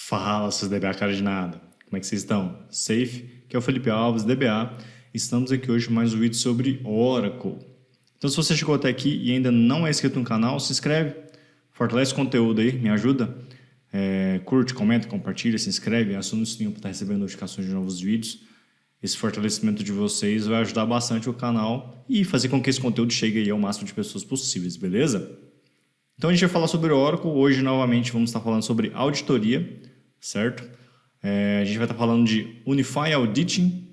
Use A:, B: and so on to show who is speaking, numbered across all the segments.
A: Fala, seus DBA cara de nada. Como é que vocês estão? Safe? Aqui é o Felipe Alves, DBA. Estamos aqui hoje com mais um vídeo sobre Oracle. Então, se você chegou até aqui e ainda não é inscrito no canal, se inscreve, fortalece o conteúdo aí, me ajuda. Curte, comenta, compartilha, se inscreve, aciona o sininho para estar recebendo notificações de novos vídeos. Esse fortalecimento de vocês vai ajudar bastante o canal e fazer com que esse conteúdo chegue aí ao máximo de pessoas possíveis, beleza? Então a gente vai falar sobre Oracle. Hoje, novamente, vamos estar falando sobre auditoria, certo? A gente vai estar falando de Unify Auditing,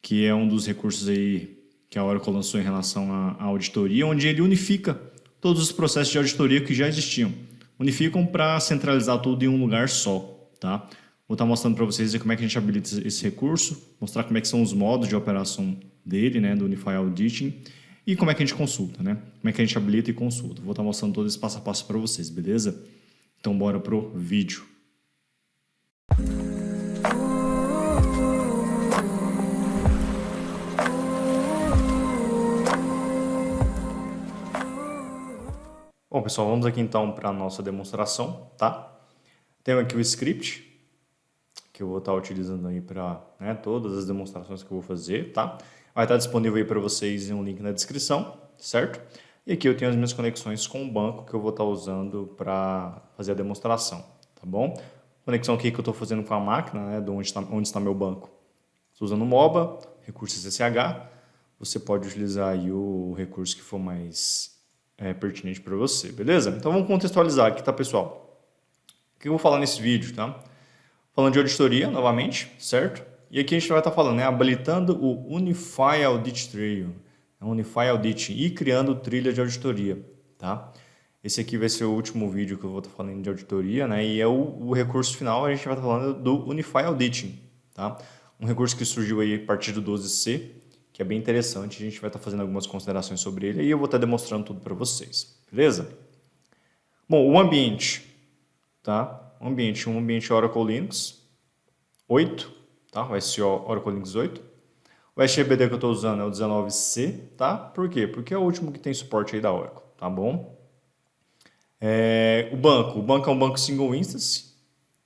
A: que é um dos recursos aí que a Oracle lançou em relação à auditoria, onde ele unifica todos os processos de auditoria que já existiam. Unificam para centralizar tudo em um lugar só, tá? Vou estar mostrando para vocês como é que a gente habilita esse recurso, mostrar como é que são os modos de operação dele, né, do Unify Auditing, e como é que a gente consulta, né? Como é que a gente habilita e consulta. Vou estar mostrando todo esse passo a passo para vocês, beleza? Então bora pro vídeo. Bom, pessoal, vamos aqui então para a nossa demonstração, tá? Tenho aqui o script, que eu vou estar utilizando aí para todas as demonstrações que eu vou fazer, tá? Vai estar disponível aí para vocês em um link na descrição, certo? E aqui eu tenho as minhas conexões com o banco que eu vou estar usando para fazer a demonstração, tá bom? Conexão aqui que eu estou fazendo com a máquina, né, de onde está meu banco. Estou usando o MOBA, recurso SSH. Você pode utilizar aí o recurso que for mais pertinente para você, beleza? Então vamos contextualizar aqui, tá, pessoal? O que eu vou falar nesse vídeo, tá? Falando de auditoria, novamente, certo? E aqui a gente vai estar falando, habilitando o Unify Audit Trail, Unify Audit, e criando trilha de auditoria, tá? Esse aqui vai ser o último vídeo que eu vou estar falando de auditoria, né? E é o recurso final, a gente vai estar falando do Unify Auditing, tá? Um recurso que surgiu aí a partir do 12C, que é bem interessante, a gente vai estar fazendo algumas considerações sobre ele e eu vou estar demonstrando tudo para vocês, beleza? Bom, o ambiente, tá? Um ambiente Oracle Linux 8, tá? Vai ser Oracle Linux 8. O SGBD que eu estou usando é o 19C, tá? Por quê? Porque é o último que tem suporte aí da Oracle, tá bom? O banco é um banco single instance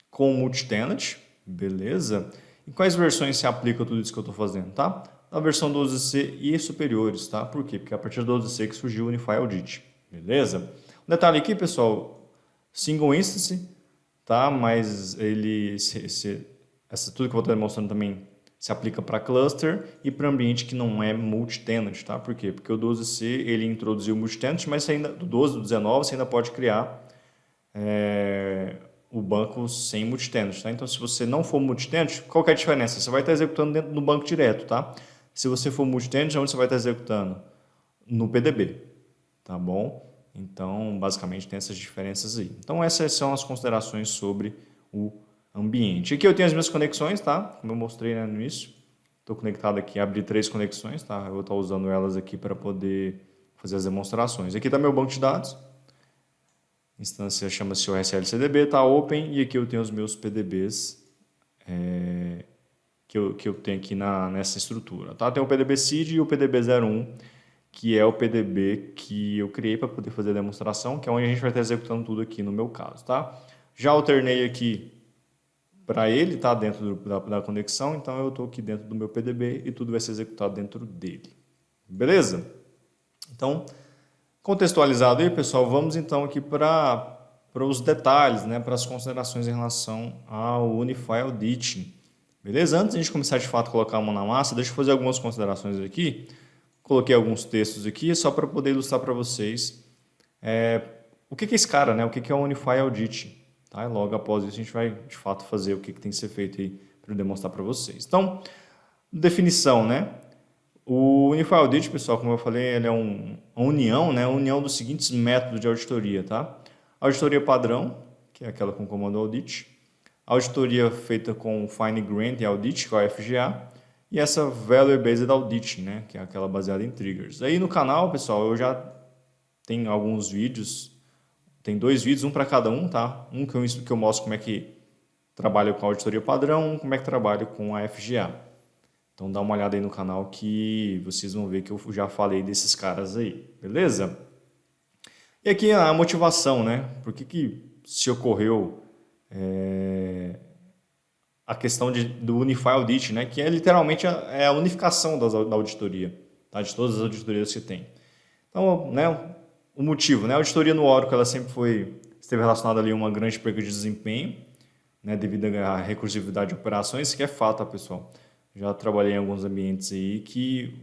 A: com multi-tenant, beleza? Em quais versões se aplica tudo isso que eu estou fazendo, tá? Na versão 12C e superiores, tá? Por quê? Porque é a partir do 12C que surgiu o Unify Audit, beleza? Um detalhe aqui, pessoal, single instance, tá? Mas ele, tudo que eu vou estar demonstrando também se aplica para cluster e para ambiente que não é multi-tenant, tá? Por quê? Porque o 12C ele introduziu multi-tenant, mas ainda, do 12, do 19, você ainda pode criar o banco sem multi-tenant, tá? Então, se você não for multi-tenant, qual que é a diferença? Você vai estar executando dentro do banco direto, tá? Se você for multi-tenant, onde você vai estar executando? No PDB, tá bom? Então, basicamente, tem essas diferenças aí. Então, essas são as considerações sobre o ambiente. Aqui eu tenho as minhas conexões, tá? Como eu mostrei, né, no início. Estou conectado aqui, abri 3 conexões, tá? Eu vou estar usando elas aqui para poder fazer as demonstrações. Aqui está meu banco de dados. A instância chama-se OSLCDB, tá open. E aqui eu tenho os meus PDBs que eu tenho aqui nessa estrutura, tá? Tem o PDB seed e o PDB 01, que é o PDB que eu criei para poder fazer a demonstração, que é onde a gente vai estar executando tudo aqui no meu caso, tá? Já alternei aqui para ele, tá? Dentro da conexão, então eu estou aqui dentro do meu PDB e tudo vai ser executado dentro dele, beleza? Então, contextualizado aí, pessoal, vamos então aqui para os detalhes, né? Para as considerações em relação ao Unify Auditing, beleza? Antes de a gente começar de fato a colocar a mão na massa, deixa eu fazer algumas considerações aqui. Coloquei alguns textos aqui só para poder ilustrar para vocês o que é esse cara, né? O que é o Unify Audit, tá? E logo após isso a gente vai de fato fazer o que tem que ser feito aí para demonstrar para vocês. Então, definição, né? O Unify Audit, pessoal, como eu falei, ele é uma união, né? União dos seguintes métodos de auditoria, tá? Auditoria padrão, que é aquela com comando audit. Auditoria feita com Fine Grained Audit, que é o FGA. E essa Value Based Auditing, né, que é aquela baseada em triggers. Aí no canal, pessoal, eu já tenho alguns vídeos, tem 2 vídeos, um para cada um, tá? Um que eu mostro como é que trabalho com a auditoria padrão, como é que trabalho com a FGA. Então dá uma olhada aí no canal que vocês vão ver que eu já falei desses caras aí, beleza? E aqui a motivação, né? Por que se ocorreu a questão do Unify Audit, né? Que é literalmente a unificação da auditoria, tá? De todas as auditorias que tem. Então, né, o motivo, né? A auditoria no Oracle ela sempre esteve relacionada ali a uma grande perda de desempenho, né, devido à recursividade de operações, isso que é fato, tá, pessoal? Já trabalhei em alguns ambientes aí que,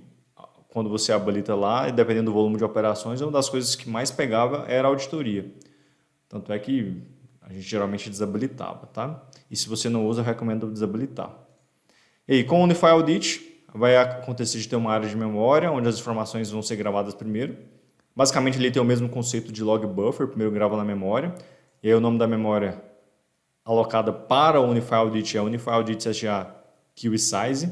A: quando você habilita lá, e dependendo do volume de operações, uma das coisas que mais pegava era a auditoria. Tanto é que a gente geralmente desabilitava, tá? E se você não usa, eu recomendo desabilitar. E aí, com o Unify Audit, vai acontecer de ter uma área de memória, onde as informações vão ser gravadas primeiro. Basicamente, ele tem o mesmo conceito de log buffer, primeiro grava na memória, e aí o nome da memória alocada para o Unify Audit é Unify Audit SGA Query Size.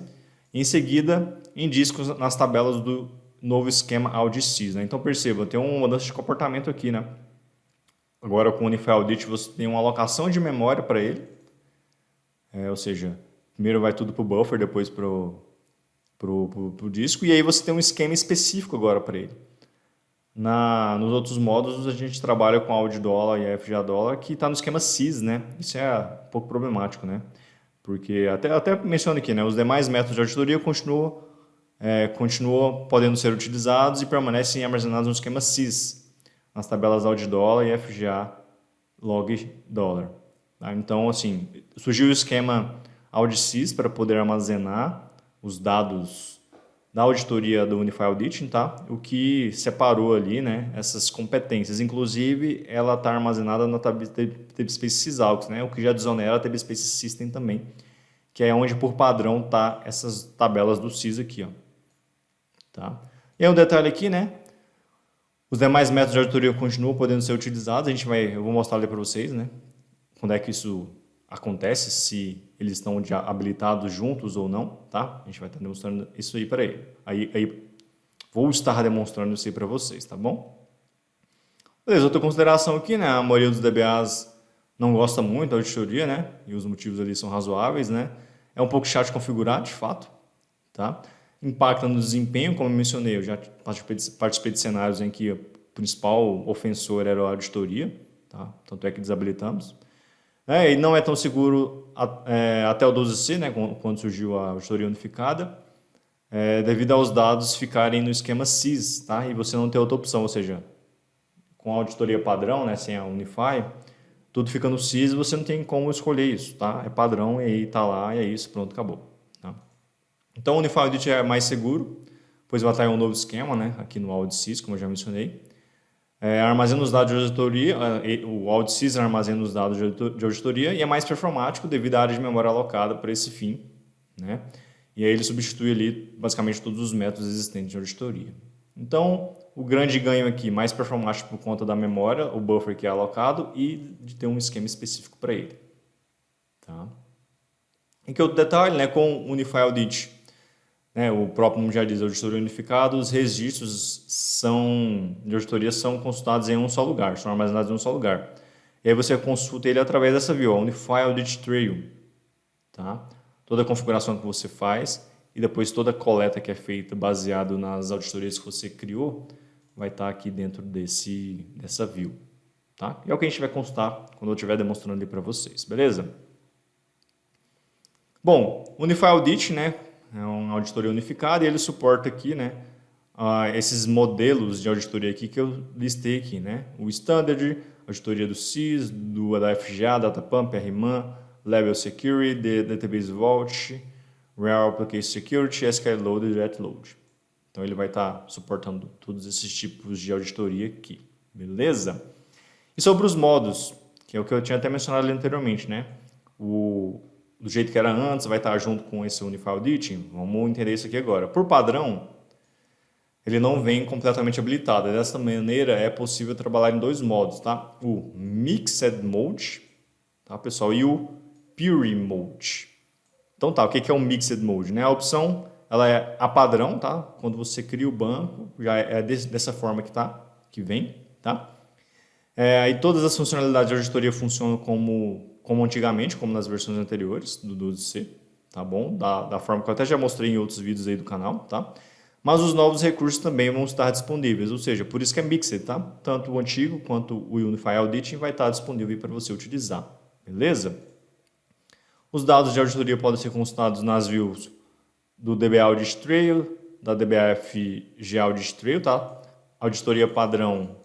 A: Em seguida, em discos nas tabelas do novo esquema AudiSys, né? Então perceba, tem uma mudança de comportamento aqui, né? Agora com o Unify Audit você tem uma alocação de memória para ele, ou seja, primeiro vai tudo para o buffer, depois para o disco, e aí você tem um esquema específico agora para ele. Nos outros módulos a gente trabalha com a AudiDollar e a FGA Dollar, que está no esquema SYS, né? Isso é um pouco problemático, né? Porque até menciono aqui, né? Os demais métodos de auditoria continuam podendo ser utilizados e permanecem armazenados no esquema SYS, nas tabelas AudiDollar e FGA Log Dollar. Tá? Então, assim, surgiu o esquema AudiSys para poder armazenar os dados da auditoria do Unify Auditing, tá? O que separou ali, né, essas competências. Inclusive, ela está armazenada na TabSpace Sysalx, né? O que já desonera a TabSpace System também, que é onde, por padrão, tá essas tabelas do SYS aqui, ó. Tá? E aí um detalhe aqui, né? Os demais métodos de auditoria continuam podendo ser utilizados. Eu vou mostrar ali para vocês, né? Quando é que isso acontece, se eles estão habilitados juntos ou não, tá? A gente vai estar demonstrando isso aí para ele. Aí vou estar demonstrando isso aí para vocês, tá bom? Beleza, outra consideração aqui, né? A maioria dos DBAs não gosta muito da auditoria, né? E os motivos ali são razoáveis, né? É um pouco chato de configurar, de fato, tá? Impacta no desempenho, como eu mencionei, eu já participei de cenários em que o principal ofensor era a auditoria, tá? Tanto é que desabilitamos. E não é tão seguro até o 12C, né, quando surgiu a auditoria unificada, devido aos dados ficarem no esquema SYS, tá? E você não tem outra opção, ou seja, com a auditoria padrão, né, sem a Unify, tudo fica no SYS e você não tem como escolher isso, tá? É padrão e aí tá lá e é isso, pronto, acabou. Tá? Então o Unify Audit é mais seguro, pois vai estar em um novo esquema, né, aqui no AudiSys, como eu já mencionei. Armazena os dados de auditoria, o AudiSys armazena os dados de auditoria e é mais performático devido à área de memória alocada para esse fim, né? E aí ele substitui ali basicamente todos os métodos existentes de auditoria. Então, o grande ganho aqui, mais performático por conta da memória, o buffer que é alocado e de ter um esquema específico para ele. Tá? E que outro detalhe, né? Com o Unify Audit, né, o próprio nome já diz, auditoria unificada, os registros de auditoria são consultados em um só lugar, são armazenados em um só lugar. E aí você consulta ele através dessa view, Unify Audit Trail. Tá? Toda a configuração que você faz e depois toda a coleta que é feita baseado nas auditorias que você criou, vai estar aqui dentro dessa view. Tá? E é o que a gente vai consultar quando eu estiver demonstrando ali para vocês, beleza? Bom, Unify Audit, né? É uma auditoria unificada e ele suporta aqui, né, esses modelos de auditoria aqui que eu listei aqui, né? O Standard, auditoria do SYS, da FGA, DataPump, RMAN, Level Security, Database Vault, Real Application Security, SQL Load e Direct Load. Então ele vai estar suportando todos esses tipos de auditoria aqui, beleza? E sobre os modos, que é o que eu tinha até mencionado ali anteriormente, né? Do jeito que era antes, vai estar junto com esse Unify Auditing. Vamos entender isso aqui agora. Por padrão, ele não vem completamente habilitado. Dessa maneira, é possível trabalhar em dois modos, tá? O Mixed Mode, tá, pessoal? E o Pure Mode. Então, tá, o que é o Mixed Mode? Né? A opção, ela é a padrão, tá? Quando você cria o banco, já é dessa forma que vem, tá? E todas as funcionalidades de auditoria funcionam como antigamente, como nas versões anteriores do 12C, tá bom? Da forma que eu até já mostrei em outros vídeos aí do canal, tá? Mas os novos recursos também vão estar disponíveis, ou seja, por isso que é Mixed, tá? Tanto o antigo quanto o Unify Auditing vai estar disponível para você utilizar, beleza? Os dados de auditoria podem ser consultados nas views do DBA Audit Trail, da DBA-FG Audit Trail, tá? Auditoria padrão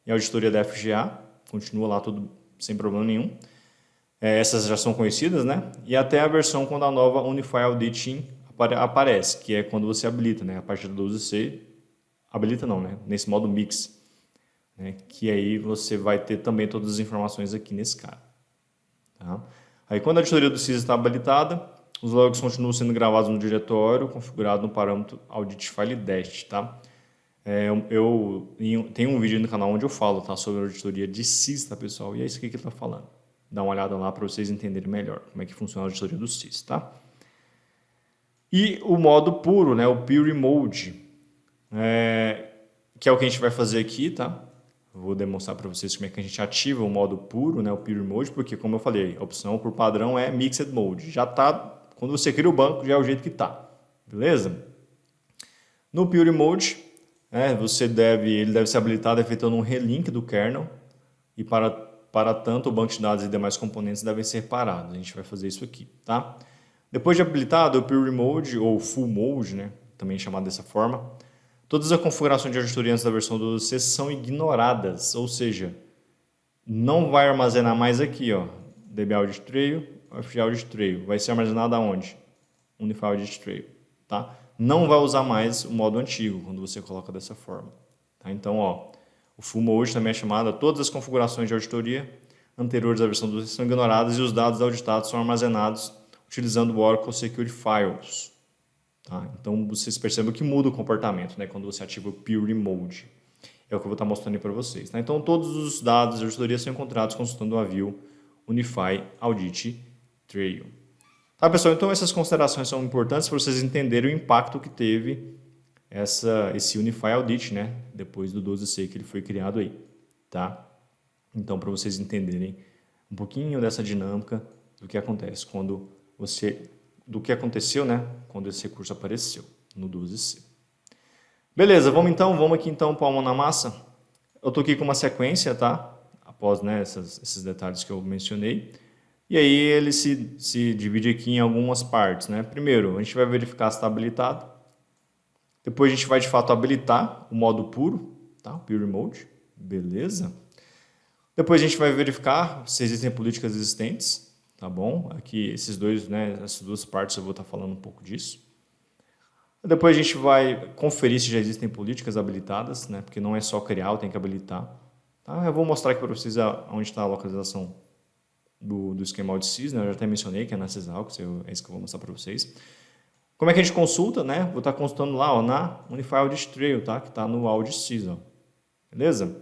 A: e auditoria da FGA, continua lá tudo sem problema nenhum. Essas já são conhecidas, né? E até a versão quando a nova Unify Auditing aparece, que é quando você habilita, né? A partir do 12C, habilita não, né? Nesse modo mix, né? Que aí você vai ter também todas as informações aqui nesse cara. Tá? Aí quando a auditoria do CIS está habilitada, os logs continuam sendo gravados no diretório, configurado no parâmetro Audit File Dash, tá? Eu tenho um vídeo no canal onde eu falo, tá, sobre a auditoria de CIS, tá, pessoal? E é isso aqui que ele está falando. Dá uma olhada lá para vocês entenderem melhor como é que funciona a auditoria do CIS, tá? E o modo puro, né, o Pure Mode, que é o que a gente vai fazer aqui, tá? Vou demonstrar para vocês como é que a gente ativa o modo puro, né, o Pure Mode, porque, como eu falei, a opção por padrão é Mixed Mode. Já tá, quando você cria o banco, já é o jeito que tá, beleza? No Pure Mode, ele deve ser habilitado efetuando um relink do kernel e para tanto o banco de dados e demais componentes devem ser parados. A gente vai fazer isso aqui, tá? Depois de habilitado o Pure Mode ou Full Mode, né, também chamado dessa forma, todas as configurações de auditoria antes da versão 12C são ignoradas, ou seja, não vai armazenar mais aqui, ó, DBA Audit Trail, FG Audit Trail. Vai ser armazenado aonde? Unify Audit Trail, tá? Não vai usar mais o modo antigo quando você coloca dessa forma, tá? Então, ó, o Full Mode também é chamado, todas as configurações de auditoria anteriores à versão 12C são ignoradas e os dados auditados são armazenados utilizando o Oracle Security Files. Tá? Então, vocês percebem que muda o comportamento, né, quando você ativa o Pure Mode. É o que eu vou estar mostrando aí para vocês. Tá? Então, todos os dados de auditoria são encontrados consultando a view Unify Audit Trail. Tá, pessoal? Então, essas considerações são importantes para vocês entenderem o impacto que teve esse Unify Audit, né, depois do 12C que ele foi criado aí. Tá? Então, para vocês entenderem um pouquinho dessa dinâmica do que acontece do que aconteceu, né, quando esse recurso apareceu no 12C. Beleza, vamos aqui então para a mão na massa. Eu estou aqui com uma sequência, tá? Após, né, esses detalhes que eu mencionei. E aí ele se divide aqui em algumas partes, né? Primeiro, a gente vai verificar se está habilitado. Depois a gente vai de fato habilitar o modo puro, tá? Pure Mode, beleza? Depois a gente vai verificar se existem políticas existentes. Tá bom? Aqui essas duas partes eu vou estar falando um pouco disso. Depois a gente vai conferir se já existem políticas habilitadas, né? Porque não é só criar, tem que habilitar. Tá? Eu vou mostrar aqui para vocês onde está a localização do esquema Audit CIS, né? Eu já até mencionei que é na Sysalx, é isso que eu vou mostrar para vocês. Como é que a gente consulta, né? Vou estar consultando lá, ó, na Unify Audit Trail, tá? Que está no Audit CIS, ó. Beleza?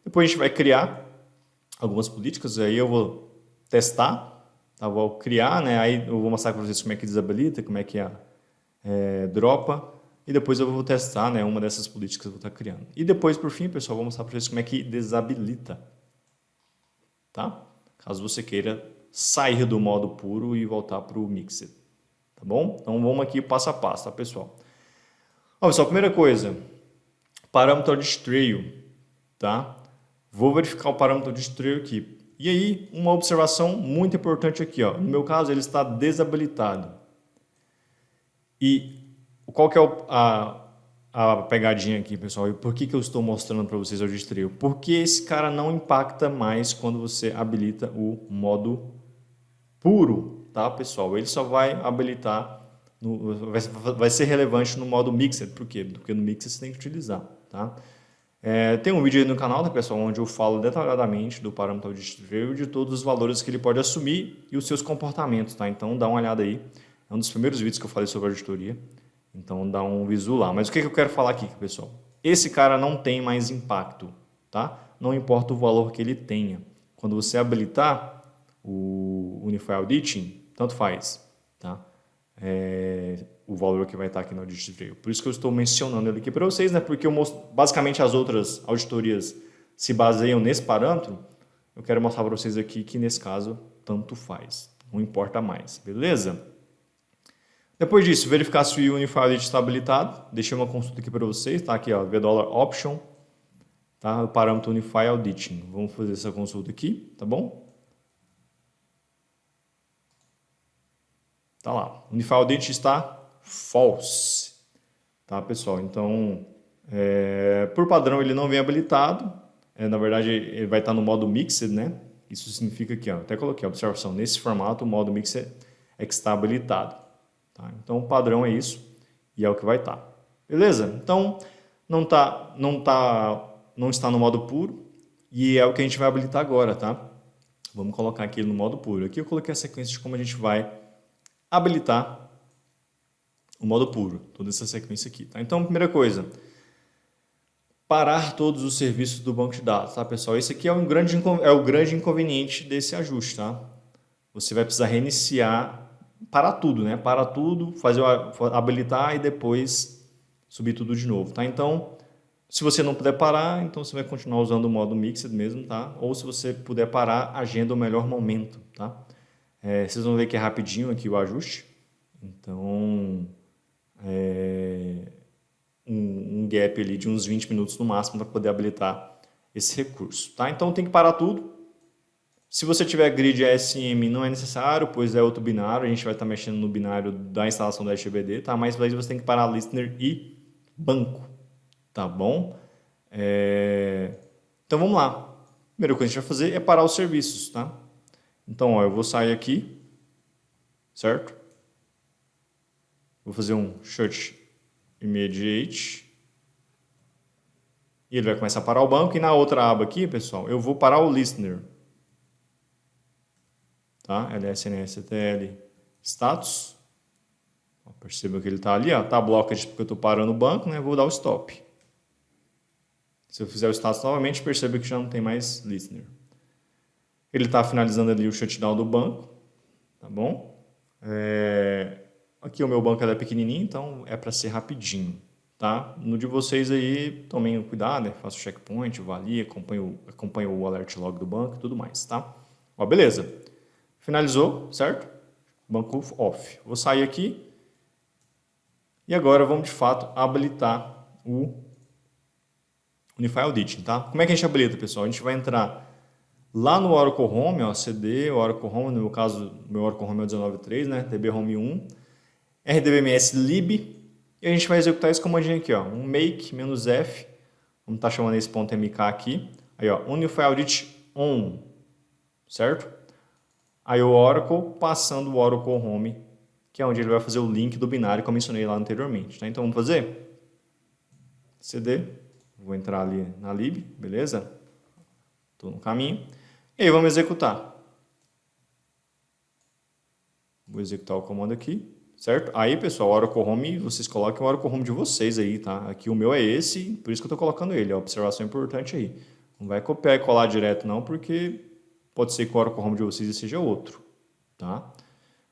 A: Depois a gente vai criar algumas políticas, aí eu vou testar. Tá, vou criar, né? Aí eu vou mostrar para vocês como é que desabilita, como é que dropa, e depois eu vou testar, né, uma dessas políticas que eu vou estar criando. E depois, por fim, pessoal, eu vou mostrar para vocês como é que desabilita, tá? Caso você queira sair do modo puro e voltar para o Mixed, tá bom? Então vamos aqui passo a passo, tá, pessoal? Ó, pessoal, primeira coisa, parâmetro Audit Trail, tá? Vou verificar o parâmetro Audit Trail aqui. E aí, uma observação muito importante aqui, ó. No meu caso, ele está desabilitado. E qual que é a pegadinha aqui, pessoal? E por que eu estou mostrando para vocês o Audit Trail? Porque esse cara não impacta mais quando você habilita o modo puro, tá, pessoal? Ele só vai habilitar, vai ser relevante no modo Mixed. Por quê? Porque no Mixed você tem que utilizar, tá? Tem um vídeo aí no canal, tá, pessoal, onde eu falo detalhadamente do parâmetro Audit Trail e de todos os valores que ele pode assumir e os seus comportamentos, tá? Então dá uma olhada aí. É um dos primeiros vídeos que eu falei sobre auditoria. Então dá um visu lá. Mas o que eu quero falar aqui, pessoal? Esse cara não tem mais impacto, tá? Não importa o valor que ele tenha. Quando você habilitar o Unify Auditing, tanto faz, tá? O valor que vai estar aqui no Audit Trail. Por isso que eu estou mencionando ele aqui para vocês, né? Porque basicamente as outras auditorias se baseiam nesse parâmetro. Eu quero mostrar para vocês aqui que nesse caso tanto faz, não importa mais, beleza? Depois disso, verificar se o Unify Audit está habilitado. Deixei uma consulta aqui para vocês, tá aqui, ó, $option, tá? O parâmetro Unify Auditing. Vamos fazer essa consulta aqui, tá bom? Tá lá. Unify Audit está false. Tá, pessoal? Então, por padrão, ele não vem habilitado. Na verdade, ele vai estar no modo Mixed, né? Isso significa que, ó, até coloquei a observação, nesse formato, o modo Mixed é que está habilitado. Tá? Então, o padrão é isso e é o que vai estar. Beleza? Então, não está no modo puro e é o que a gente vai habilitar agora, tá? Vamos colocar aqui no modo puro. Aqui eu coloquei a sequência de como a gente vai habilitar o modo puro, toda essa sequência aqui, tá? Então, primeira coisa, parar todos os serviços do banco de dados, tá, pessoal? Esse aqui é o grande inconveniente desse ajuste, tá? Você vai precisar reiniciar, parar tudo, né? Parar tudo, habilitar e depois subir tudo de novo, tá? Então, se você não puder parar, então você vai continuar usando o modo Mixed mesmo, tá? Ou se você puder parar, agenda o melhor momento, tá? Vocês vão ver que é rapidinho aqui o ajuste. Então, um gap ali de uns 20 minutos no máximo para poder habilitar esse recurso, tá? Então, tem que parar tudo. Se você tiver grid ASM, não é necessário, pois é outro binário. A gente vai estar mexendo no binário da instalação do SGBD, tá? Mas aí você tem que parar listener e banco, tá bom? Então, vamos lá. A primeira coisa que a gente vai fazer é parar os serviços, tá? Então, ó, eu vou sair aqui, certo? Vou fazer um shut immediate. E ele vai começar a parar o banco. E na outra aba aqui, pessoal, eu vou parar o listener. Tá? lsnstl status. Perceba que ele está ali, ó, tá blocked porque eu estou parando o banco, né? Vou dar o stop. Se eu fizer o status novamente, perceba que já não tem mais listener. Ele está finalizando ali o shutdown do banco, tá bom? Aqui o meu banco é pequenininho, então é para ser rapidinho, tá? No de vocês aí, tomem cuidado, né? Faça o checkpoint, avalie, acompanhe o alert log do banco e tudo mais, tá? Ó, beleza. Finalizou, certo? Banco off. Vou sair aqui. E agora vamos, de fato, habilitar o Unify Auditing, tá? Como é que a gente habilita, pessoal? A gente vai entrar lá no Oracle Home, ó, CD, Oracle Home, no meu caso, meu Oracle Home é o 19.3, né? DB Home 1, RDBMS lib, e a gente vai executar esse comandinho aqui, ó, um make -f, vamos estar chamando esse ponto .mk aqui, aí, ó, Unify Audit on, certo? Aí o Oracle passando o Oracle Home, que é onde ele vai fazer o link do binário que eu mencionei lá anteriormente, tá? Então vamos fazer CD, vou entrar ali na lib, beleza? Estou no caminho. E aí vamos executar. Vou executar o comando aqui, certo? Aí, pessoal, o Oracle Home, vocês coloquem o Oracle Home de vocês aí, tá? Aqui o meu é esse, por isso que eu estou colocando ele. A observação importante aí. Não vai copiar e colar direto não, porque pode ser que o Oracle Home de vocês seja outro, tá?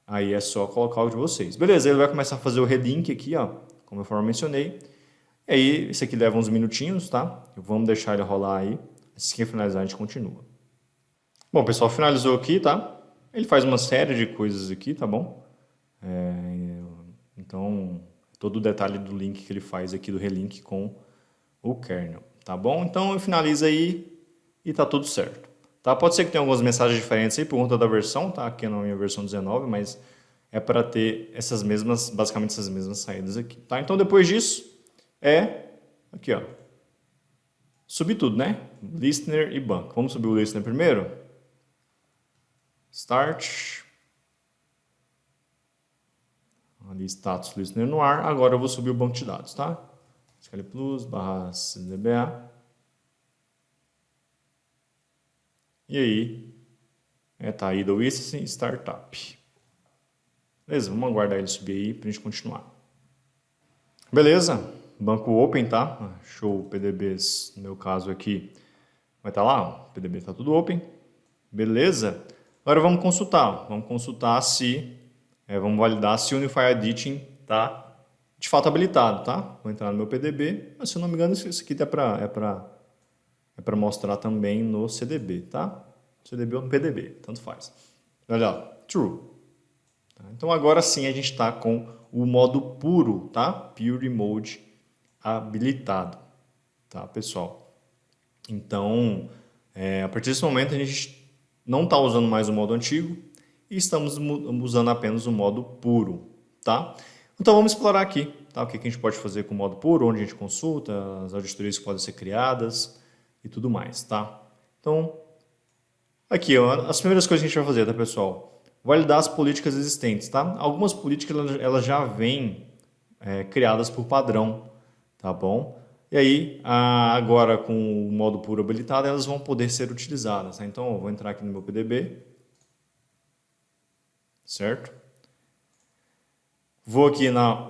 A: Aí é só colocar o de vocês. Beleza, ele vai começar a fazer o relink aqui, ó, como eu mencionei. E aí, esse aqui leva uns minutinhos, tá? Vamos deixar ele rolar aí. Assim que finalizar, a gente continua. Bom, pessoal, finalizou aqui, tá? Ele faz uma série de coisas aqui, tá bom? Então, todo o detalhe do link que ele faz aqui, do relink com o kernel, tá bom? Então, eu finalizo aí e tá tudo certo. Tá? Pode ser que tenha algumas mensagens diferentes aí por conta da versão, tá? Aqui é na minha versão 19, mas é para ter essas mesmas, basicamente essas mesmas saídas aqui, tá? Então, depois disso, aqui, ó, subir tudo, né? Listener e banco. Vamos subir o listener primeiro? Start. Ali, status listener no ar. Agora eu vou subir o banco de dados, tá? SQL Plus /CDBA. E aí, tá aí do Instance Startup. Beleza, vamos aguardar ele subir aí pra gente continuar. Beleza, banco open, tá? Show PDBs, no meu caso aqui, vai estar lá, ó, PDB tá tudo open. Beleza, agora vamos consultar se, vamos validar se o Unify Auditing tá de fato habilitado, tá? Vou entrar no meu PDB, mas se eu não me engano isso aqui é para mostrar também no CDB, tá? CDB ou no PDB, tanto faz. Olha lá, true. Tá? Então agora sim a gente está com o modo puro, tá? Pure Mode habilitado, tá, pessoal? Então, a partir desse momento a gente não está usando mais o modo antigo e estamos usando apenas o modo puro, tá? Então vamos explorar aqui, tá? O que a gente pode fazer com o modo puro, onde a gente consulta, as auditorias que podem ser criadas e tudo mais, tá? Então, aqui, ó, as primeiras coisas que a gente vai fazer, tá, pessoal? Validar as políticas existentes, tá? Algumas políticas, elas já vêm criadas por padrão, tá bom? E aí, agora com o modo puro habilitado, elas vão poder ser utilizadas, tá? Então, eu vou entrar aqui no meu PDB, certo? Vou aqui na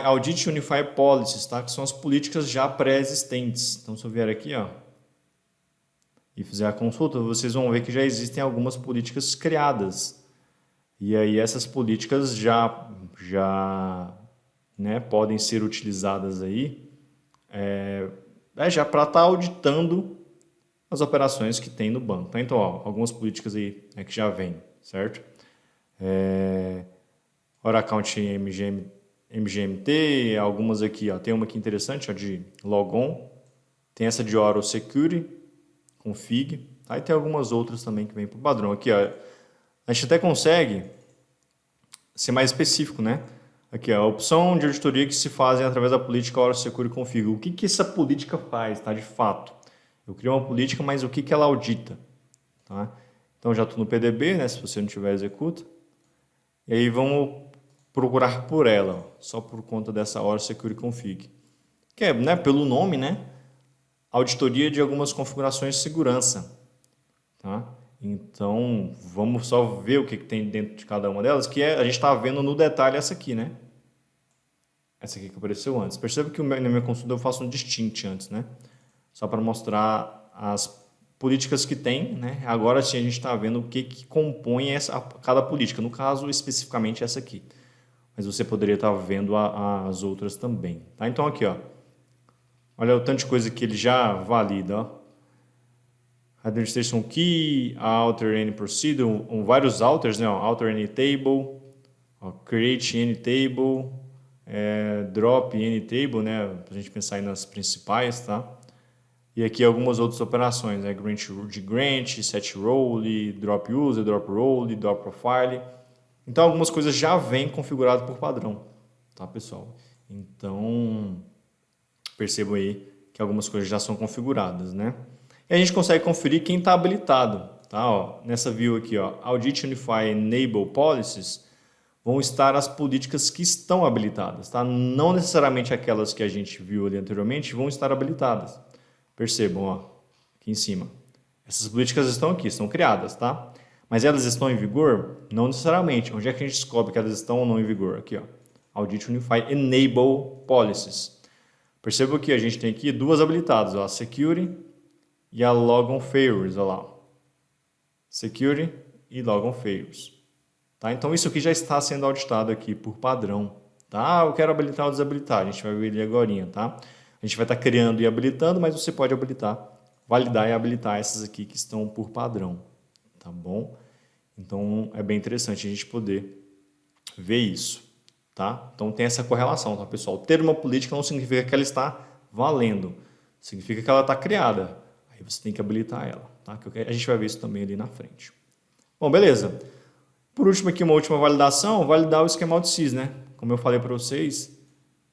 A: Audit Unify Policies, tá? Que são as políticas já pré-existentes. Então, se eu vier aqui, ó, e fizer a consulta, vocês vão ver que já existem algumas políticas criadas. E aí essas políticas já né, podem ser utilizadas aí já para estar auditando as operações que tem no banco. Tá? Então, ó, algumas políticas aí que já vêm, certo? Oracle MGMT, algumas aqui, ó, tem uma aqui interessante, ó, de Logon, tem essa de Oracle Security, Config, tá? E tem algumas outras também que vêm por padrão. Aqui, ó, a gente até consegue ser mais específico, né? Aqui, ó, a opção de auditoria que se fazem através da política Oracle Security Config. O que essa política faz, tá? De fato. Eu crio uma política, mas o que ela audita? Tá? Então, já estou no PDB, né? Se você não tiver, executa. E aí, vamos procurar por ela, só por conta dessa Oracle Security Config. Que é, né, pelo nome, né? Auditoria de algumas configurações de segurança. Tá? Então, vamos só ver o que tem dentro de cada uma delas, que a gente está vendo no detalhe essa aqui, né? Essa aqui que apareceu antes. Perceba que na minha consulta eu faço um distint antes, né? Só para mostrar as políticas que tem, né? Agora sim a gente está vendo o que compõe cada política. No caso, especificamente essa aqui. Mas você poderia estar vendo as outras também. Tá? Então, aqui, ó. Olha o tanto de coisa que ele já valida, ó. Administration Key, Alter Any Procedure, vários alters, né? Ó, Alter Any Table, ó, Create Any Table, Drop Any Table, né? Para a gente pensar aí nas principais, tá? E aqui algumas outras operações, né? Grant, Set Role, Drop User, Drop Role, Drop Profile. Então, algumas coisas já vêm configuradas por padrão, tá, pessoal? Então, percebam aí que algumas coisas já são configuradas, né? E a gente consegue conferir quem está habilitado, tá? Ó, nessa view aqui, ó, Audit Unify Enable Policies, vão estar as políticas que estão habilitadas, tá? Não necessariamente aquelas que a gente viu ali anteriormente vão estar habilitadas. Percebam, ó, aqui em cima. Essas políticas estão aqui, estão criadas, tá? Mas elas estão em vigor? Não necessariamente. Onde é que a gente descobre que elas estão ou não em vigor? Aqui, ó. Audit Unify Enable Policies. Perceba que a gente tem aqui duas habilitadas, ó, a Security e a Logon Failures, olha lá. Security e Logon Failures. Tá? Então, isso aqui já está sendo auditado aqui por padrão. Tá? Eu quero habilitar ou desabilitar. A gente vai ver ele agora, tá? A gente vai estar criando e habilitando, mas você pode habilitar, validar e habilitar essas aqui que estão por padrão. Tá bom? Então, é bem interessante a gente poder ver isso. Tá? Então, tem essa correlação, tá, pessoal? Ter uma política não significa que ela está valendo. Significa que ela está criada. Aí você tem que habilitar ela. Tá? A gente vai ver isso também ali na frente. Bom, beleza. Por último aqui, uma última validação. Validar o esquema AudiSys, né? Como eu falei para vocês,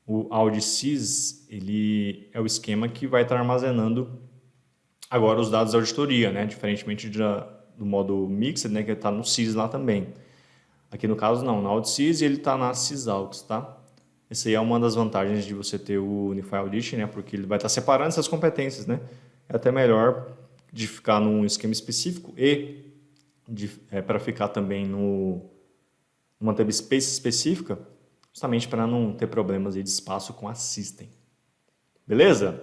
A: o AudiSys, ele é o esquema que vai estar armazenando agora os dados da auditoria, né? Diferentemente do modo Mixed, né? Que está no SYS lá também. Aqui no caso não, na AudiSys ele está na SysAux, tá? Essa aí é uma das vantagens de você ter o Unify Audit, né? Porque ele vai estar separando essas competências, né? É até melhor de ficar num esquema específico e para ficar também numa tab space específica, justamente para não ter problemas aí de espaço com a System. Beleza?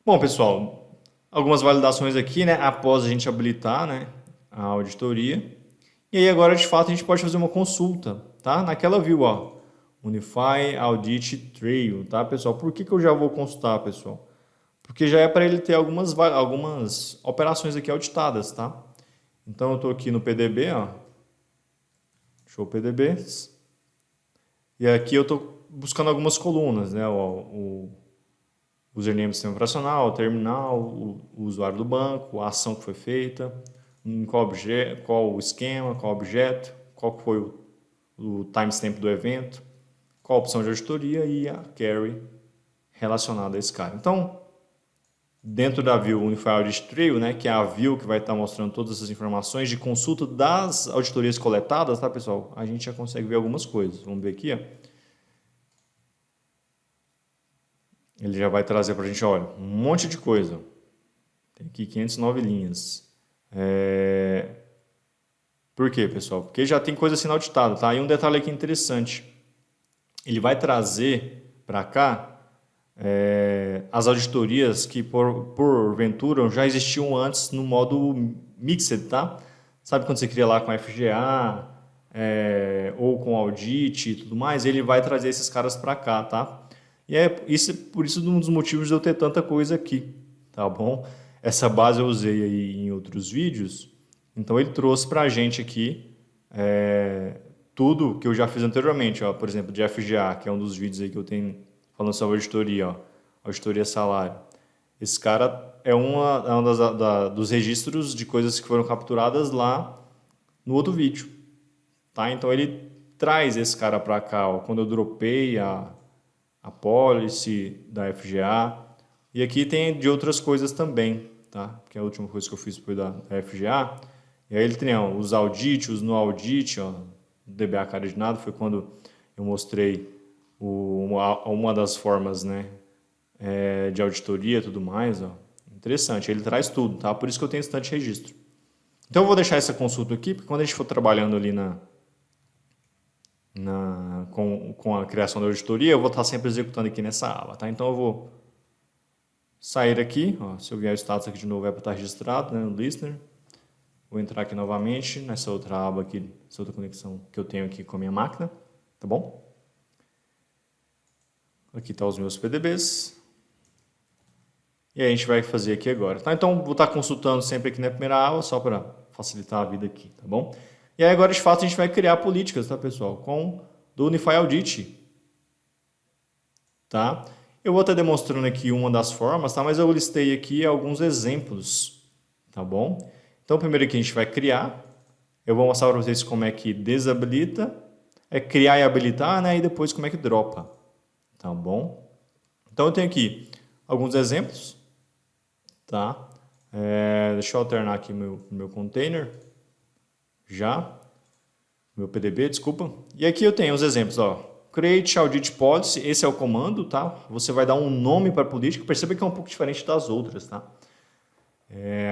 A: Bom, pessoal, algumas validações aqui, né? Após a gente habilitar, né, a auditoria. E aí agora, de fato, a gente pode fazer uma consulta, tá? Naquela view, ó, Unify Audit Trail, tá, pessoal? Por que eu já vou consultar, pessoal? Porque já é para ele ter algumas operações aqui auditadas, tá? Então, eu estou aqui no PDB, ó. Show PDBs. E aqui eu estou buscando algumas colunas, né? O username do sistema operacional, o terminal, o usuário do banco, a ação que foi feita, em qual o esquema, qual objeto, qual foi o timestamp do evento, qual a opção de auditoria e a query relacionada a esse cara. Então, dentro da View Unified Audit Trail, né, que é a view que vai estar mostrando todas essas informações de consulta das auditorias coletadas, tá, pessoal? A gente já consegue ver algumas coisas. Vamos ver aqui, ó. Ele já vai trazer para a gente, olha, um monte de coisa. Tem aqui 509 linhas. Por quê, pessoal? Porque já tem coisa sendo auditada, tá? E um detalhe aqui interessante. Ele vai trazer para cá as auditorias que, porventura, já existiam antes no modo Mixed, tá? Sabe quando você cria lá com FGA ou com Audit e tudo mais? Ele vai trazer esses caras para cá, tá? E por isso um dos motivos de eu ter tanta coisa aqui, tá bom? Essa base eu usei aí em outros vídeos, então ele trouxe para a gente aqui tudo que eu já fiz anteriormente, ó, por exemplo, de FGA, que é um dos vídeos aí que eu tenho falando sobre auditoria, ó, auditoria salário. Esse cara é um dos registros de coisas que foram capturadas lá no outro vídeo, tá? Então ele traz esse cara para cá, ó, quando eu dropei a policy da FGA, e aqui tem de outras coisas também, tá? Que a última coisa que eu fiz foi da FGA, e aí ele tem ó, os audit, os no audit, ó, DBA cara de nada, foi quando eu mostrei uma das formas, né, de auditoria e tudo mais, ó. Interessante, ele traz tudo, tá? Por isso que eu tenho esse tanto de registro. Então eu vou deixar essa consulta aqui, porque quando a gente for trabalhando ali com a criação da auditoria, eu vou estar sempre executando aqui nessa aba, tá? Então eu vou sair aqui, ó, se eu vier o status aqui de novo é para estar registrado, né, no listener. Vou entrar aqui novamente nessa outra aba aqui, essa outra conexão que eu tenho aqui com a minha máquina, tá bom? Aqui tá os meus PDBs. E aí a gente vai fazer aqui agora, tá? Então vou estar consultando sempre aqui na primeira aba, só para facilitar a vida aqui, tá bom? E aí agora de fato a gente vai criar políticas, tá, pessoal? Com do Unified Audit, tá? Eu vou estar demonstrando aqui uma das formas, tá? Mas eu listei aqui alguns exemplos, tá bom? Então primeiro aqui a gente vai criar, eu vou mostrar para vocês como é que desabilita, criar e habilitar, né? E depois como é que dropa, tá bom? Então eu tenho aqui alguns exemplos, tá? Deixa eu alternar aqui meu container, meu PDB, desculpa. E aqui eu tenho os exemplos, ó. Create Audit Policy, esse é o comando, tá? Você vai dar um nome para a política, perceba que é um pouco diferente das outras, tá?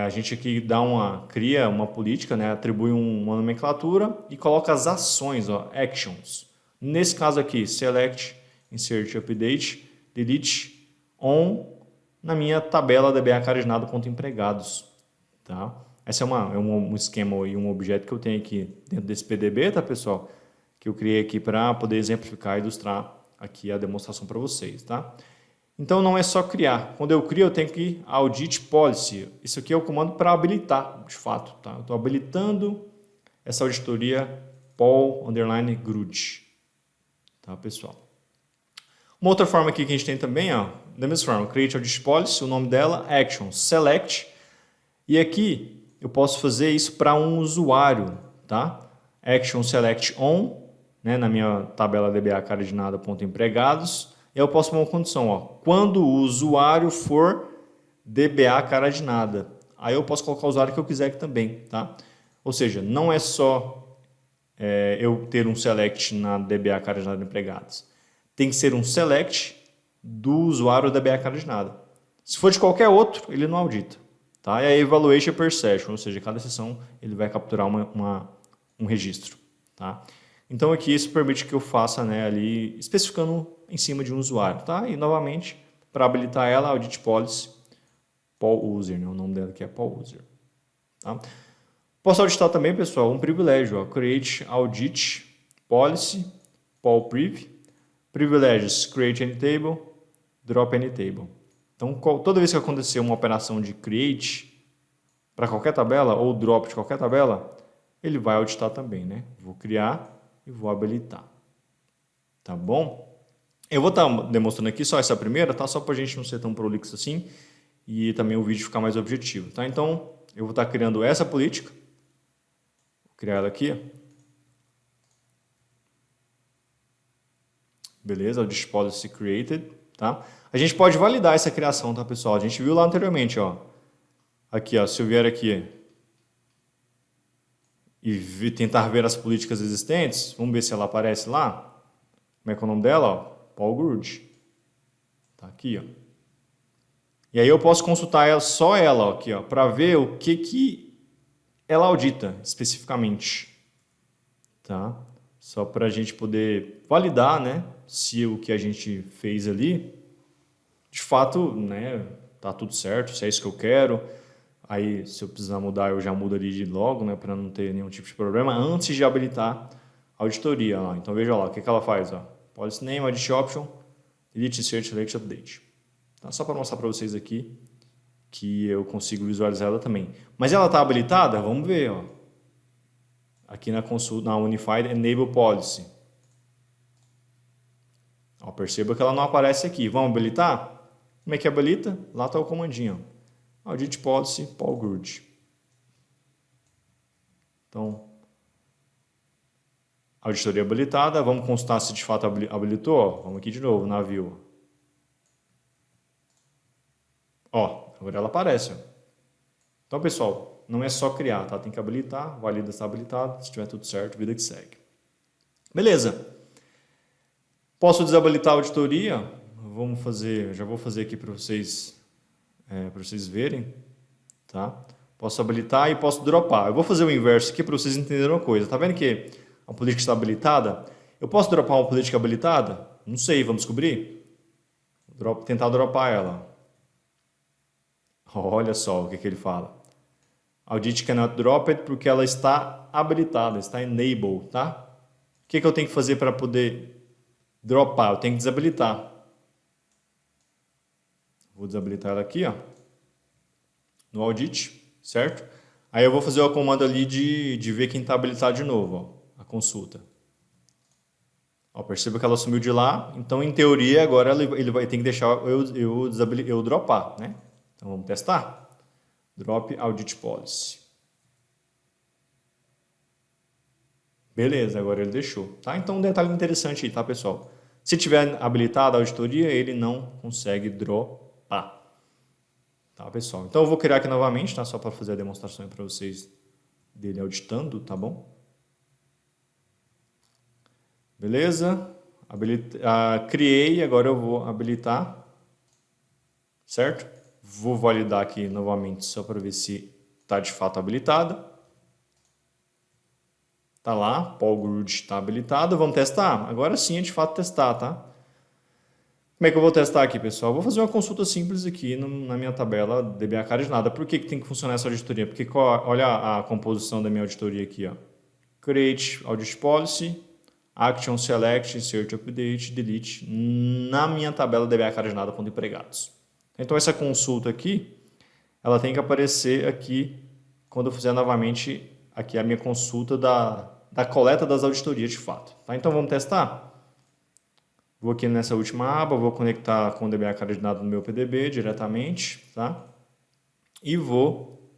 A: A gente aqui cria uma política, né? Atribui uma nomenclatura e coloca as ações, ó, actions. Nesse caso aqui, select, insert, update, delete, on, na minha tabela DBA carinado.empregados, tá? Esse é um esquema e um objeto que eu tenho aqui dentro desse PDB, tá, pessoal? Que eu criei aqui para poder exemplificar e ilustrar aqui a demonstração para vocês, tá? Então não é só criar. Quando eu crio, eu tenho que ir Audit Policy. Isso aqui é o comando para habilitar, de fato, tá? Eu estou habilitando essa auditoria Paul_Grud, tá, pessoal? Uma outra forma aqui que a gente tem também, ó, da mesma forma, Create Audit Policy, o nome dela, Action, Select, e aqui eu posso fazer isso para um usuário, tá? Action Select On, né, na minha tabela DBA caradinada.empregados, e eu posso pôr uma condição, ó, quando o usuário for DBA caradinada. Aí eu posso colocar o usuário que eu quiser aqui também, tá? Ou seja, não é só eu ter um select na DBA caradinada empregados. Tem que ser um select do usuário DBA caradinada. Se for de qualquer outro, ele não audita, tá? E a evaluation per session, ou seja, cada sessão ele vai capturar um registro, tá? Então aqui isso permite que eu faça, né, ali especificando em cima de um usuário, tá? E novamente, para habilitar ela, Audit Policy, Paul User, né? O nome dela aqui é Paul User, tá? Posso auditar também, pessoal, um privilégio, ó, Create Audit Policy, Paul Priv, privilégios, Create Any Table, Drop Any Table. Então, toda vez que acontecer uma operação de Create para qualquer tabela ou Drop de qualquer tabela, ele vai auditar também, né? Vou criar e vou habilitar. Tá bom? Eu vou estar demonstrando aqui só essa primeira, tá? Só para a gente não ser tão prolixo assim e também o vídeo ficar mais objetivo, tá? Então, eu vou estar criando essa política, criar ela aqui. Beleza, Audit Policy Created, tá? A gente pode validar essa criação, tá, pessoal? A gente viu lá anteriormente, ó. Aqui, ó, se eu vier aqui e tentar ver as políticas existentes, vamos ver se ela aparece lá. Como é que é o nome dela? Ó? Paul Grudge. Tá aqui, ó. E aí eu posso consultar ela, só ela, ó, aqui, ó, para ver o que ela audita especificamente, tá? Só para a gente poder validar, né, se o que a gente fez ali, de fato, né, tá tudo certo, se é isso que eu quero. Aí, se eu precisar mudar, eu já mudo ali de logo, né, para não ter nenhum tipo de problema, antes de habilitar a auditoria. Ó. Então, veja lá, o que ela faz? Ó. Policy Name, Audit Option, Delete, Insert, Select, Update. Tá? Só para mostrar para vocês aqui que eu consigo visualizar ela também. Mas ela está habilitada? Vamos ver. Ó. Aqui na consulta, na Unified Enable Policy. Ó, perceba que ela não aparece aqui. Vamos habilitar? Como é que habilita? Lá está o comandinho. Ó. Audit Policy, Paul Grudge. Então, auditoria habilitada. Vamos consultar se de fato habilitou. Ó. Vamos aqui de novo, na View. Ó, agora ela aparece. Ó. Então, pessoal, não é só criar, tá? Tem que habilitar, valida se está habilitado. Se tiver tudo certo, vida que segue. Beleza. Posso desabilitar a auditoria? Vamos fazer, já vou fazer aqui para vocês verem, tá? Posso habilitar e posso dropar. Eu vou fazer o inverso aqui para vocês entenderem uma coisa. Tá vendo que a política está habilitada? Eu posso dropar uma política habilitada? Não sei, vamos descobrir? Tentar dropar ela. Olha só o que ele fala. Audit cannot drop it porque ela está habilitada, está enable, tá? O que eu tenho que fazer para poder dropar? Eu tenho que desabilitar. Vou desabilitar ela aqui, ó, no audit, certo? Aí eu vou fazer o comando ali de ver quem está habilitado de novo, ó, a consulta. Ó, perceba que ela sumiu de lá, então em teoria agora ele vai ter que deixar eu dropar, né? Então vamos testar. Drop Audit Policy. Beleza, agora ele deixou, tá? Então um detalhe interessante aí, tá, pessoal? Se tiver habilitada a auditoria, ele não consegue dropar. Tá, pessoal? Então eu vou criar aqui novamente, tá? Só para fazer a demonstração para vocês dele auditando, tá bom? Beleza? Criei, agora eu vou habilitar, certo? Vou validar aqui novamente só para ver se está de fato habilitada. Tá lá, Paul Grudge está habilitado. Vamos testar? Agora sim é de fato testar, tá? Como é que eu vou testar aqui, pessoal? Vou fazer uma consulta simples aqui na minha tabela DBA cara de nada. Por que tem que funcionar essa auditoria? Porque olha a composição da minha auditoria aqui, ó. Create Audit Policy, Action Select, Insert Update, Delete, na minha tabela DBA cara de nada, ponto empregados. Então essa consulta aqui, ela tem que aparecer aqui quando eu fizer novamente aqui a minha consulta da coleta das auditorias de fato. Tá? Então vamos testar? Vou aqui nessa última aba, vou conectar com o DBA cara de nada no meu PDB diretamente, tá? E vou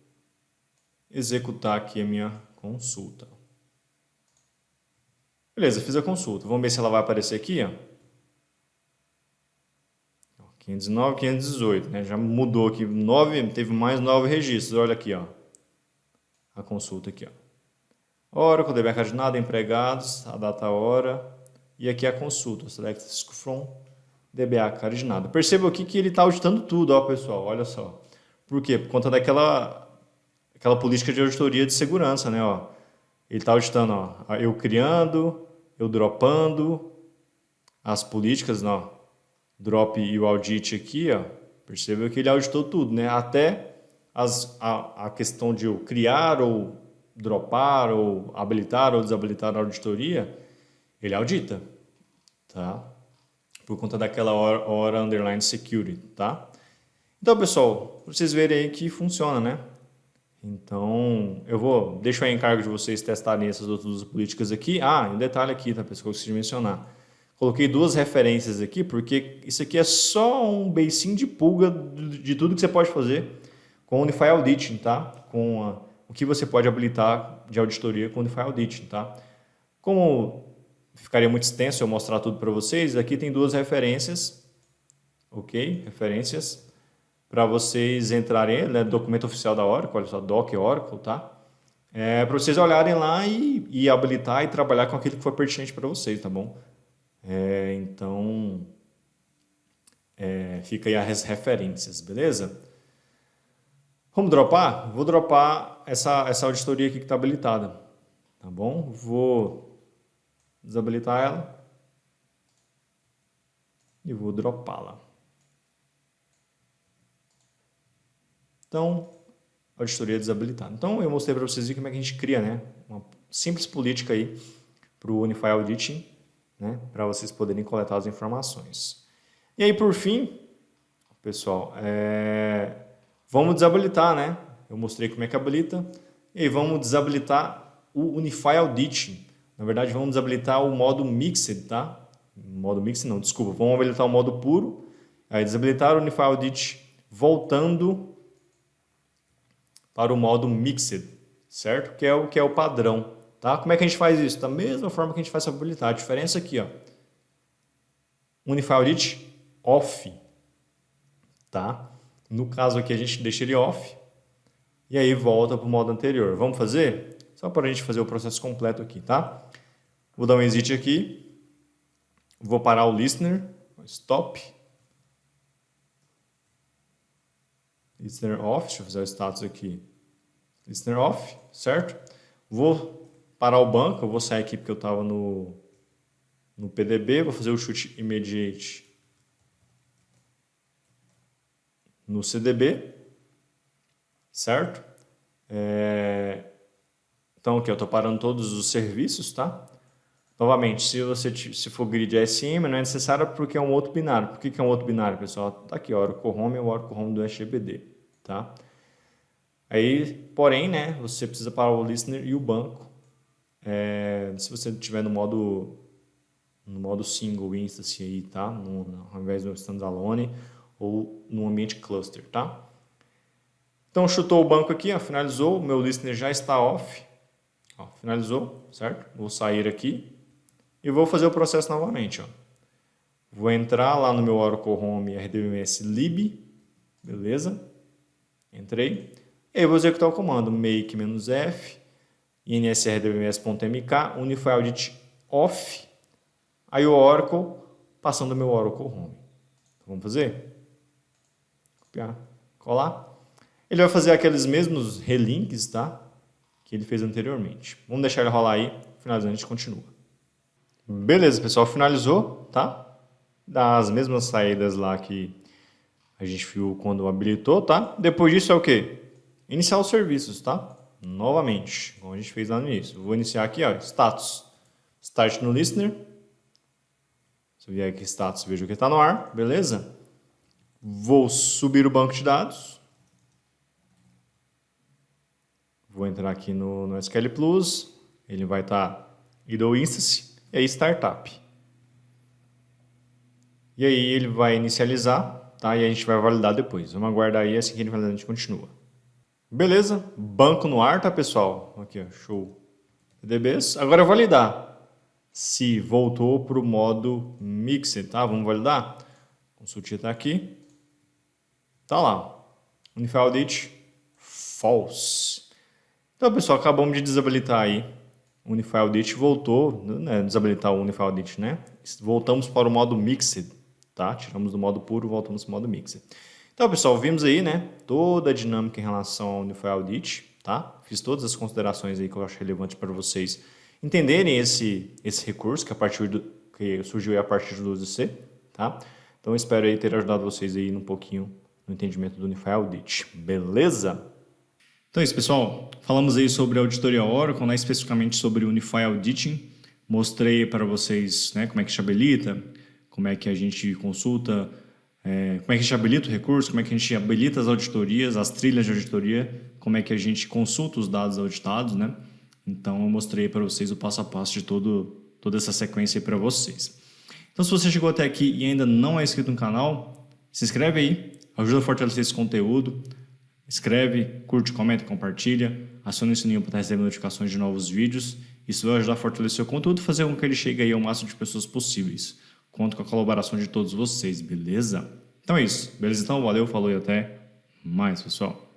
A: executar aqui a minha consulta. Beleza, fiz a consulta. Vamos ver se ela vai aparecer aqui, ó. 509, 518, né? Já mudou aqui, teve mais 9 registros, olha aqui, ó. A consulta aqui, ó. Oracle, DBA cara de nada, empregados, a data, a hora, e aqui a consulta, select from DBA cara de nada. Perceba aqui que ele está auditando tudo, ó, pessoal, olha só. Por quê? Por conta daquela política de auditoria de segurança, né, ó. Ele está auditando, ó, eu criando, eu dropando, as políticas, ó. Drop e o audit aqui, ó, percebeu que ele auditou tudo, né? Até a questão de eu criar ou dropar ou habilitar ou desabilitar a auditoria, ele audita, tá? Por conta daquela hora underline security, tá? Então, pessoal, pra vocês verem aí que funciona, né? Então, deixo aí em encargo de vocês testarem essas outras políticas aqui. Ah, e um detalhe aqui, tá, pessoal, que eu esqueci de mencionar. Coloquei 2 referências aqui, porque isso aqui é só um beicinho de pulga de tudo que você pode fazer com o Unify Auditing, tá? Com o o que você pode habilitar de auditoria com o Unify Auditing, tá? Como ficaria muito extenso eu mostrar tudo para vocês, aqui tem duas referências, ok? Referências para vocês entrarem, né? Documento oficial da Oracle, olha só, Doc Oracle, tá? Para vocês olharem lá e habilitar e trabalhar com aquilo que for pertinente para vocês, tá bom? Então, fica aí as referências, beleza? Vamos dropar? Vou dropar essa auditoria aqui que está habilitada, tá bom? Vou desabilitar ela e vou dropá-la. Então, auditoria desabilitada. Então, eu mostrei para vocês como é que a gente cria, né, uma simples política aí para o Unify Auditing, né, para vocês poderem coletar as informações. E aí, por fim, pessoal, vamos desabilitar, né? Eu mostrei como é que habilita. E aí, vamos desabilitar o Unify Auditing. Na verdade, vamos desabilitar o modo Mixed, tá? Modo Mixed não, desculpa. Vamos habilitar o modo puro. Aí, desabilitar o Unify Auditing, voltando para o modo Mixed, certo? Que é o padrão, tá? Como é que a gente faz isso? Da mesma forma que a gente faz para habilitar. A diferença aqui, ó. Unify Audit Off, tá? No caso aqui a gente deixa ele off e aí volta para o modo anterior. Vamos fazer? Só para a gente fazer o processo completo aqui, tá? Vou dar um exit aqui, vou parar o listener, stop, listener off, deixa eu fazer o status aqui, listener off, certo? Vou parar o banco, eu vou sair aqui porque eu estava no PDB, vou fazer o shoot immediate no CDB, certo? Então aqui eu estou parando todos os serviços, tá? Novamente, se for grid ASM, não é necessário porque é um outro binário. Por que é um outro binário, pessoal? Tá aqui, ó, Oracle Home é o Oracle Home do SGBD, tá? Aí, porém, né, você precisa parar o listener e o banco. Se você estiver no modo single instance aí, tá? Ao invés do standalone ou no ambiente cluster, tá? Então, chutou o banco aqui, ó, finalizou, o meu listener já está off, ó, finalizou, certo? Vou sair aqui e vou fazer o processo novamente, ó. Vou entrar lá no meu Oracle Home RDBMS lib, beleza? Entrei. E aí vou executar o comando make-f insrdbms.mk unify audit off, aí o Oracle passando o meu Oracle Home. Então, vamos fazer? Copiar, colar. Ele vai fazer aqueles mesmos relinks, tá? Que ele fez anteriormente. Vamos deixar ele rolar aí, finalizando a gente continua. Beleza, pessoal, finalizou, tá? Das mesmas saídas lá que a gente viu quando habilitou, tá? Depois disso é o quê? Iniciar os serviços, tá? Novamente, como a gente fez lá no início. Vou iniciar aqui, ó, status. Start no listener. Se eu vier aqui status, vejo que está no ar, beleza? Vou subir o banco de dados. Vou entrar aqui no SQL Plus. Ele vai estar idle instance e aí startup. E aí ele vai inicializar, tá? E a gente vai validar depois. Vamos aguardar aí, assim que ele validar a gente continua. Beleza, banco no ar, tá, pessoal? Aqui, ó, show. DBs. Agora eu vou validar se voltou para o modo Mixed, tá? Vamos validar? Consultinha está aqui. Tá lá. Unify Audit false. Então, pessoal, acabamos de desabilitar aí. O Unify Audit voltou, né? Desabilitar o Unify Audit, né? Voltamos para o modo Mixed, tá? Tiramos do modo puro, voltamos para o modo Mixed. Então, pessoal, vimos aí, né, toda a dinâmica em relação ao Unify Audit, tá? Fiz todas as considerações aí que eu acho relevante para vocês entenderem esse recurso que surgiu aí a partir do UZC, tá? Então, espero aí ter ajudado vocês aí um pouquinho no entendimento do Unify Audit, beleza? Então é isso, pessoal. Falamos aí sobre a auditoria Oracle, né, especificamente sobre o Unify Auditing. Mostrei para vocês, né, como é que a gente habilita, como é que a gente consulta, como é que a gente habilita o recurso, como é que a gente habilita as auditorias, as trilhas de auditoria, como é que a gente consulta os dados auditados, né? Então, eu mostrei para vocês o passo a passo de toda essa sequência aí para vocês. Então, se você chegou até aqui e ainda não é inscrito no canal, se inscreve aí, ajuda a fortalecer esse conteúdo, Escreve, curte, comenta, compartilha, aciona o sininho para estar recebendo notificações de novos vídeos. Isso vai ajudar a fortalecer o conteúdo e fazer com que ele chegue aí ao máximo de pessoas possíveis. Conto com a colaboração de todos vocês, beleza? Então é isso. Beleza? Então, valeu, falou e até mais, pessoal.